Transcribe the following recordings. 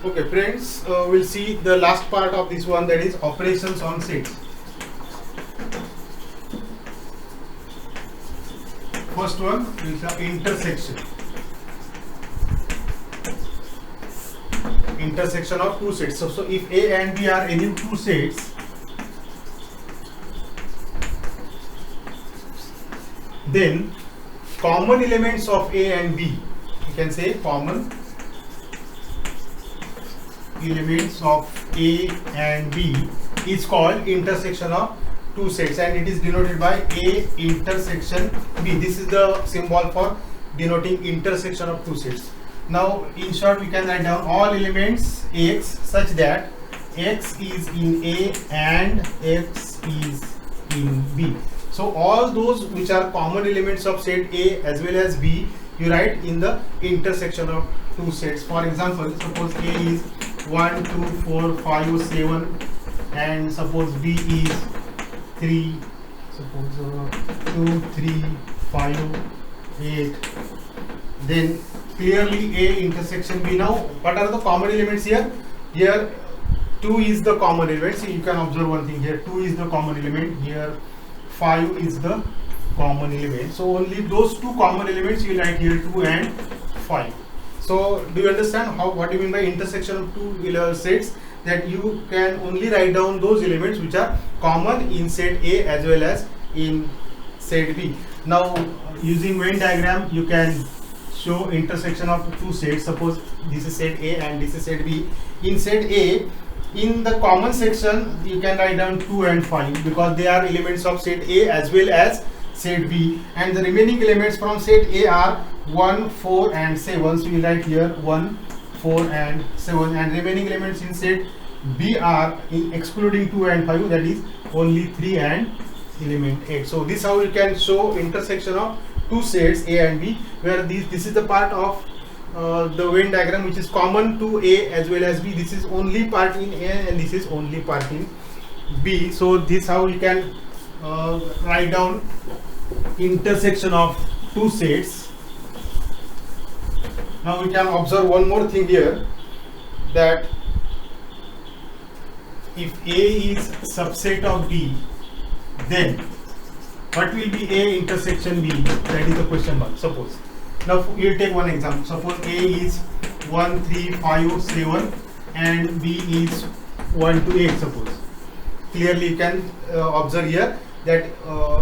Okay, friends, we'll see the last part of this one, that is operations on sets. First one is the intersection. Intersection of two sets. So if A and B are any two sets, then common elements of A and B, you can say common elements of A and B is called intersection of two sets, and it is denoted by A intersection B. This is the symbol for denoting intersection of two sets. Now in short, we can write down all elements X such that X is in A and X is in B. So all those which are common elements of set A as well as B, you write in the intersection of two sets. For example, suppose A is 1, 2, 4, 5, 7, and suppose B is 3, suppose 2, 3, 5, 8. Then clearly A intersection B. Now what are the common elements here? Here 2 is the common element. So you can observe one thing here. 2 is the common element. Here 5 is the common element. So only those two common elements you write here, 2 and 5. So do you understand what you mean by intersection of two sets? That you can only write down those elements which are common in set A as well as in set B. Now using Venn diagram, you can show intersection of two sets. Suppose this is set A and this is set B. In set A, in the common section, you can write down 2 and 5 because they are elements of set A as well as set B, and the remaining elements from set A are 1, 4 and 7. So we write here 1, 4 and 7, and remaining elements in set B are excluding 2 and 5, that is only 3 and element 8. So this how you can show intersection of two sets A and B, where this is the part of the Venn diagram which is common to A as well as B. This is only part in A and this is only part in B. So this how you can write down intersection of two sets. Now we can observe one more thing here, that if A is subset of B, then what will be A intersection B? That is the question mark. Suppose. Now we will take one example. Suppose A is 1, 3, 5, 7 and B is 1 to 8. Suppose. Clearly you can observe here that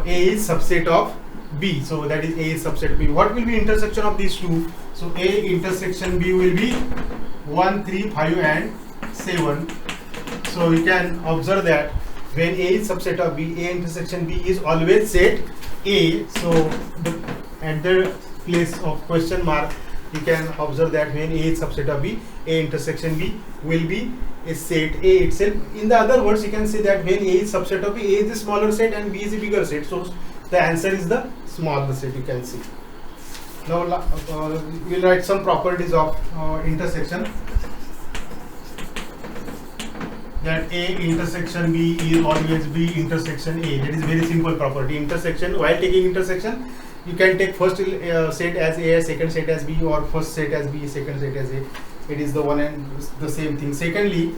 A is subset of B. So that is A is subset of B. What will be intersection of these two? So A intersection B will be 1, 3, 5 and 7. So you can observe that when A is subset of B, A intersection B is always set A. So at the place of question mark, you can observe that when A is subset of B, A intersection B will be a set A itself. In the other words, you can say that when A is subset of B, A is the smaller set and B is a bigger set. So the answer is the smaller set, you can see. Now we'll write some properties of intersection. That A intersection B is always B intersection A. That is very simple property. Intersection, while taking intersection, you can take first set as A, second set as B, or first set as B, second set as A. It is the one and the same thing. Secondly,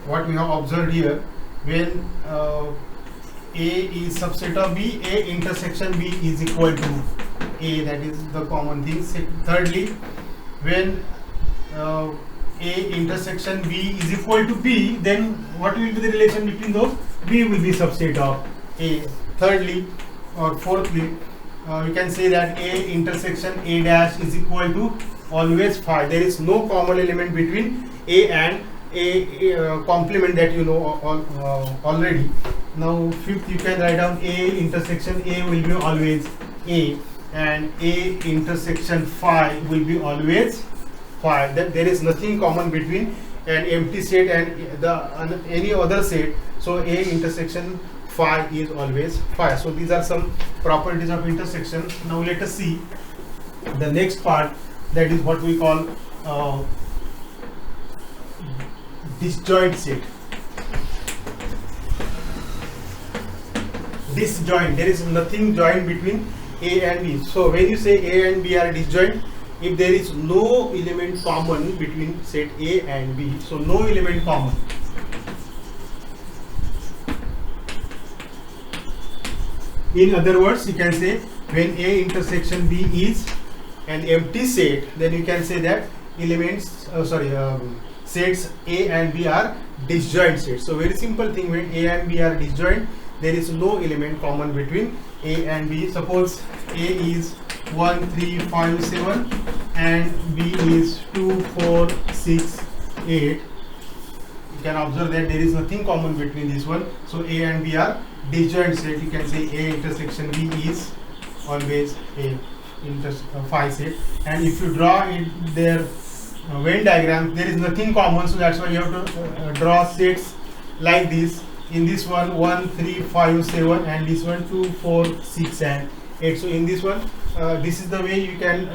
what we have observed here, when A is subset of B, A intersection B is equal to A. That is the common thing. Thirdly, when A intersection B is equal to B, then what will be the relation between those? B will be subset of A. Thirdly or fourthly, you can say that A intersection A dash is equal to always phi. There is no common element between A and A complement that you know already. Now fifth, you can write down A intersection A will be always A, and A intersection phi will be always phi. That there is nothing common between an empty set and any other set. So A intersection phi is always phi. So these are some properties of intersection. Now let us see the next part, that is what we call disjoint set. Disjoint, there is nothing joined between A and B. So when you say A and B are disjoint, if there is no element common between set A and B, so no element common. In other words, you can say when A intersection B is an empty set, then you can say that sets A and B are disjoint sets. So very simple thing, when A and B are disjoint, there is no element common between A and B. Suppose A is 1, 3, 5, 7 and B is 2, 4, 6, 8. You can observe that there is nothing common between this one. So A and B are disjoint set. You can say A intersection B is always a phi set. And if you draw their Venn diagram, there is nothing common, so that's why you have to draw sets like this. In this one 1, 3, 5, 7 and this one 2, 4, 6 and 8. So in this one this is the way you can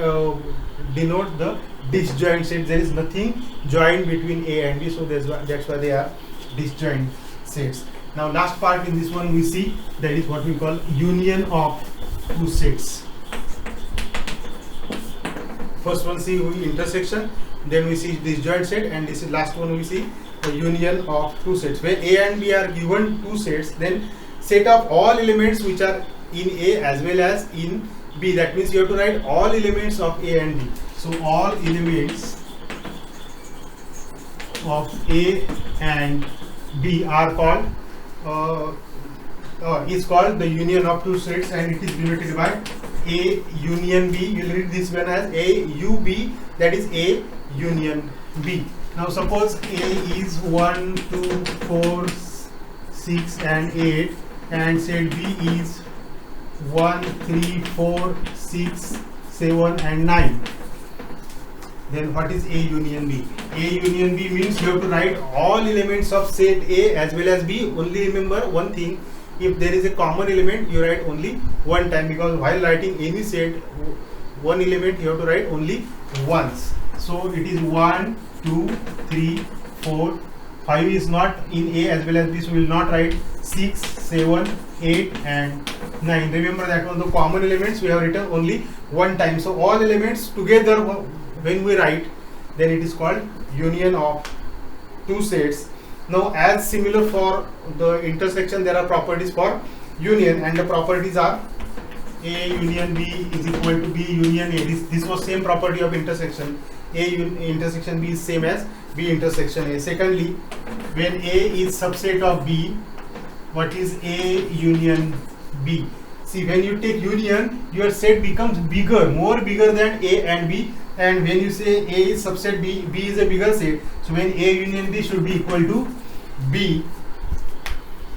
denote the disjoint set. There is nothing joined between A and B, so that's why they are disjoint sets. Now last part in this one we see, that is what we call union of two sets. First one see intersection, then we see disjoint set, and this is last one we see the union of two sets. When A and B are given two sets, then set of all elements which are in A as well as in B. That means you have to write all elements of A and B. So all elements of A and B are called is called the union of two sets, and it is denoted by A union B. You will read this one as A U B, that is A union B. Now suppose A is 1, 2, 4, 6 and 8 and set B is 1, 3, 4, 6, 7 and 9. Then what is A union B? A union B means you have to write all elements of set A as well as B. Only remember one thing, if there is a common element you write only one time, because while writing any set, one element you have to write only once. So it is 1, 2, 3, 4, 5 is not in A as well as B, so we will not write 6, 7, 8 and 9. Remember that one, the common elements we have written only one time. So all elements together when we write, then it is called union of two sets. Now as similar for the intersection, there are properties for union, and the properties are A union B is equal to B union A. This was same property of intersection. A intersection B is same as B intersection A. Secondly, when A is subset of B, what is A union B? See, when you take union, your set becomes bigger, more bigger than A and B. And when you say A is subset B, B is a bigger set. So when A union B should be equal to B.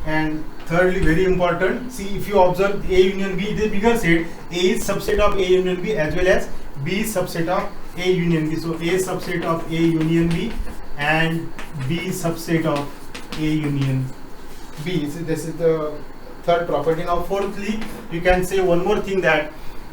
And thirdly, very important, see, if you observe A union B is a bigger set, A is subset of A union B as well as B is subset of A union B. So A subset of A union B and B subset of A union B. So this is the third property. Now fourthly, you can say one more thing, that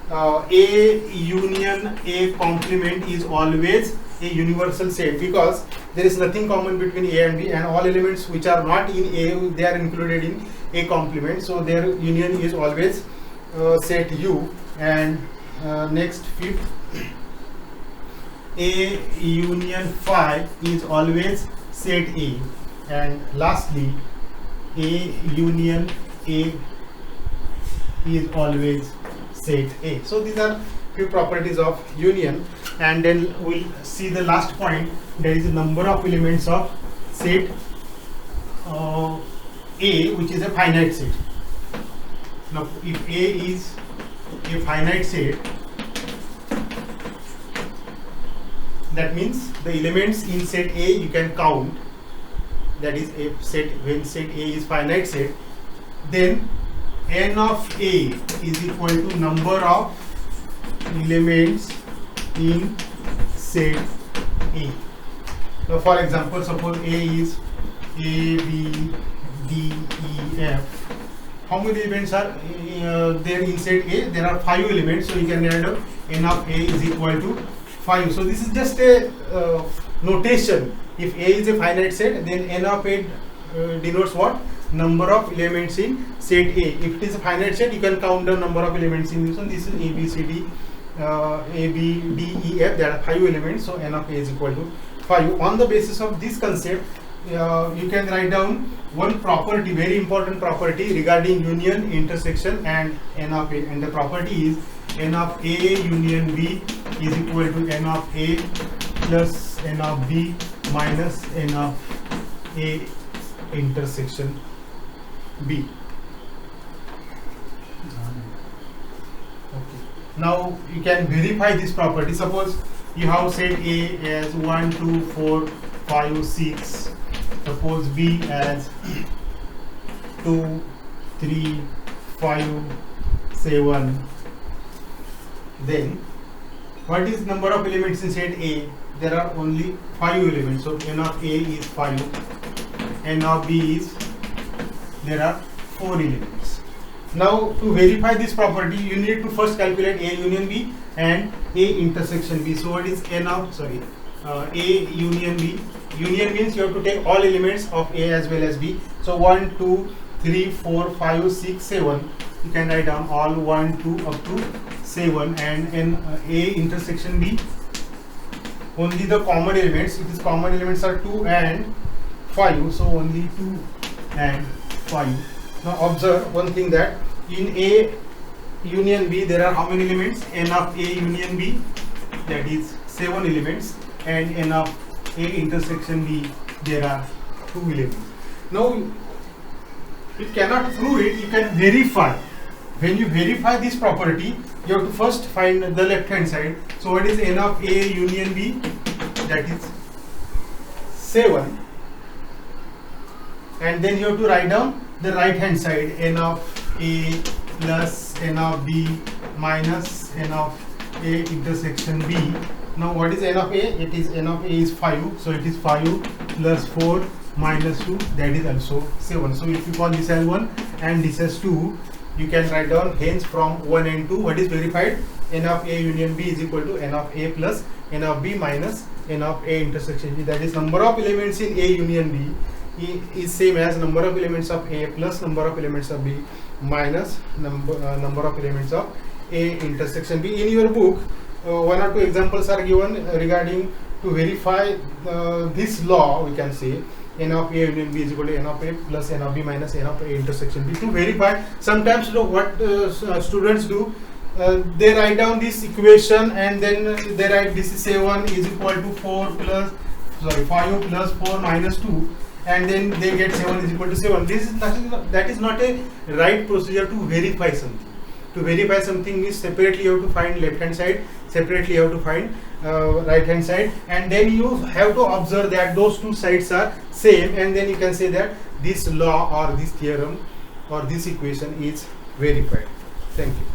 A union A complement is always a universal set, because there is nothing common between A and B, and all elements which are not in A, they are included in A complement, so their union is always set U. And next, fifth, A union phi is always set A. And lastly, A union A is always set A. So these are few properties of union, and then we'll see the last point, there is a number of elements of set A, which is a finite set. Now if A is a finite set, that means the elements in set A you can count, that is a set, when set A is finite set, then n of A is equal to number of elements in set A. Now for example, suppose A is A, B, D, E, F. How many elements are there in set A? There are 5 elements, so you can add up n of A is equal to 5. So this is just a notation. If A is a finite set, then n of A denotes what? Number of elements in set A. If it is a finite set, you can count the number of elements in this one. This is A, B, C, D, A, B, D, E, F, there are 5 elements, so n of A is equal to 5. On the basis of this concept, you can write down one property, very important property regarding union, intersection and n of A, and the property is n of A union B is equal to n of A plus n of B minus n of A intersection B. Okay. Now you can verify this property. Suppose you have set A as 1, 2, 4, 5, 6. Suppose B as 2, 3, 5, 7. Then what is number of elements in set A? There are only 5 elements. So n of A is 5. N of B is, there are 4 elements. Now to verify this property, you need to first calculate A union B and A intersection B. So what is n of, A union B? Union means you have to take all elements of A as well as B. So 1, 2, 3, 4, 5, 6, 7. You can write down all 1, 2 up to 7, and in A intersection B, only the common elements. It is common elements are 2 and 5. So only 2 and 5. Now observe one thing, that in A union B there are how many elements? N of A union B, that is 7 elements, and n of A intersection B, there are 2 elements. Now you cannot prove it, you can verify. When you verify this property, you have to first find the left hand side. So what is n of A union B? That is 7, and then you have to write down the right hand side, n of A plus n of B minus n of A intersection B. Now what is n of A? It is n of A is 5, so it is 5 plus 4 minus 2, that is also 7. So if you call this as 1 and this as 2, you can write down hence from 1 and 2 what is verified? N of A union B is equal to n of A plus n of B minus n of A intersection B. That is, number of elements in A union B is same as number of elements of A plus number of elements of B minus number of elements of A intersection B. In your book, 1 or 2 examples are given regarding to verify this law. We can say n of A union B is equal to n of A plus n of B minus n of A intersection B. To verify, sometimes what students do, they write down this equation and then they write this is 7 is equal to 5 plus 4 minus 2, and then they get 7 is equal to 7. That is not a right procedure to verify something. To verify something means separately you have to find left hand side, separately you have to find right hand side, and then you have to observe that those two sides are same, and then you can say that this law or this theorem or this equation is verified. Thank you.